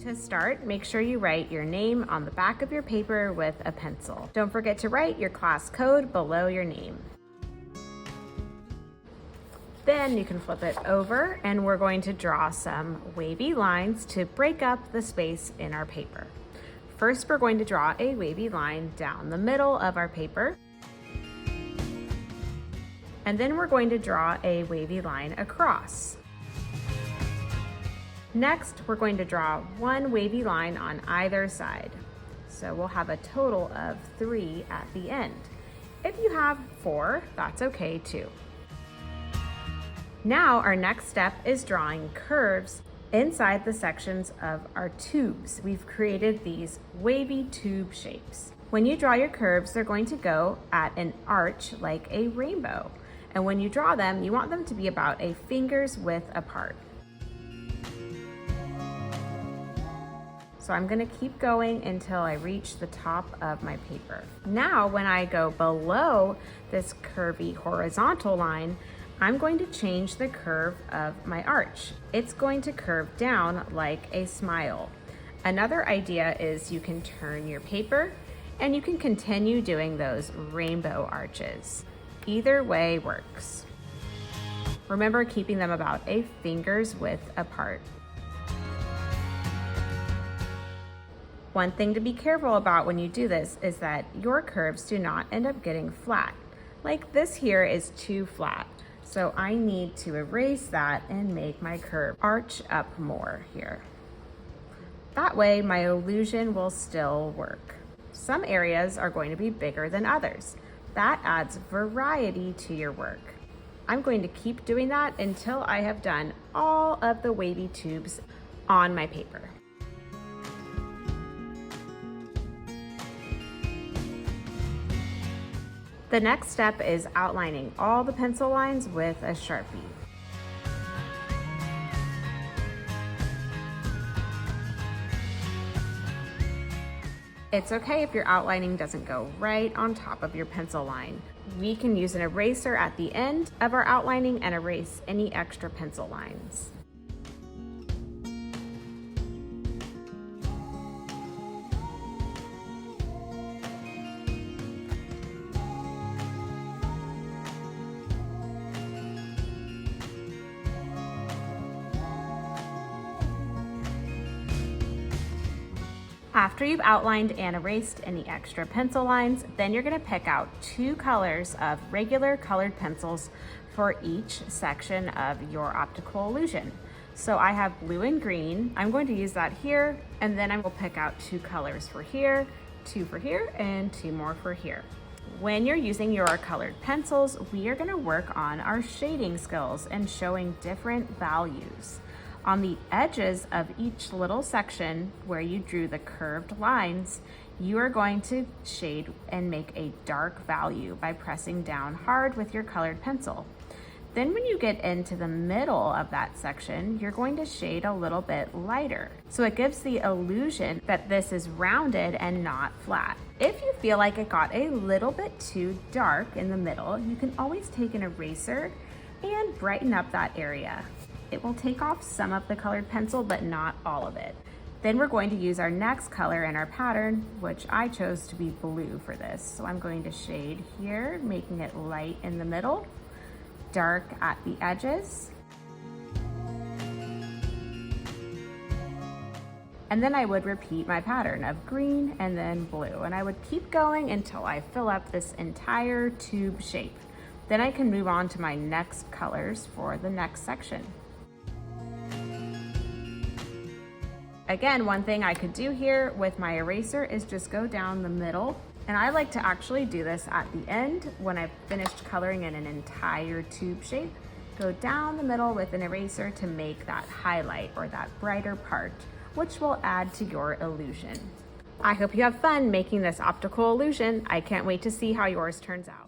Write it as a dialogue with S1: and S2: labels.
S1: To start, make sure you write your name on the back of your paper with a pencil. Don't forget to write your class code below your name. Then you can flip it over and we're going to draw some wavy lines to break up the space in our paper. First, we're going to draw a wavy line down the middle of our paper. And then we're going to draw a wavy line across. Next, we're going to draw one wavy line on either side. So we'll have a total of 3 at the end. If you have 4, that's okay too. Now our next step is drawing curves inside the sections of our tubes. We've created these wavy tube shapes. When you draw your curves, they're going to go at an arch like a rainbow. And when you draw them, you want them to be about a finger's width apart. So I'm gonna keep going until I reach the top of my paper. Now, when I go below this curvy horizontal line, I'm going to change the curve of my arch. It's going to curve down like a smile. Another idea is you can turn your paper and you can continue doing those rainbow arches. Either way works. Remember keeping them about a finger's width apart. One thing to be careful about when you do this is that your curves do not end up getting flat. Like this here is too flat, so I need to erase that and make my curve arch up more here. That way my illusion will still work. Some areas are going to be bigger than others. That adds variety to your work. I'm going to keep doing that until I have done all of the wavy tubes on my paper. The next step is outlining all the pencil lines with a Sharpie. It's okay if your outlining doesn't go right on top of your pencil line. We can use an eraser at the end of our outlining and erase any extra pencil lines. After you've outlined and erased any extra pencil lines, then you're going to pick out 2 colors of regular colored pencils for each section of your optical illusion. So I have blue and green. I'm going to use that here, and then I will pick out 2 colors for here, 2 for here, and 2 more for here. When you're using your colored pencils, we are going to work on our shading skills and showing different values. On the edges of each little section where you drew the curved lines, you are going to shade and make a dark value by pressing down hard with your colored pencil. Then when you get into the middle of that section, you're going to shade a little bit lighter. So it gives the illusion that this is rounded and not flat. If you feel like it got a little bit too dark in the middle, you can always take an eraser and brighten up that area. It will take off some of the colored pencil, but not all of it. Then we're going to use our next color in our pattern, which I chose to be blue for this. So I'm going to shade here, making it light in the middle, dark at the edges. And then I would repeat my pattern of green and then blue. And I would keep going until I fill up this entire tube shape. Then I can move on to my next colors for the next section. Again, one thing I could do here with my eraser is just go down the middle. And I like to actually do this at the end when I've finished coloring in an entire tube shape. Go down the middle with an eraser to make that highlight or that brighter part, which will add to your illusion. I hope you have fun making this optical illusion. I can't wait to see how yours turns out.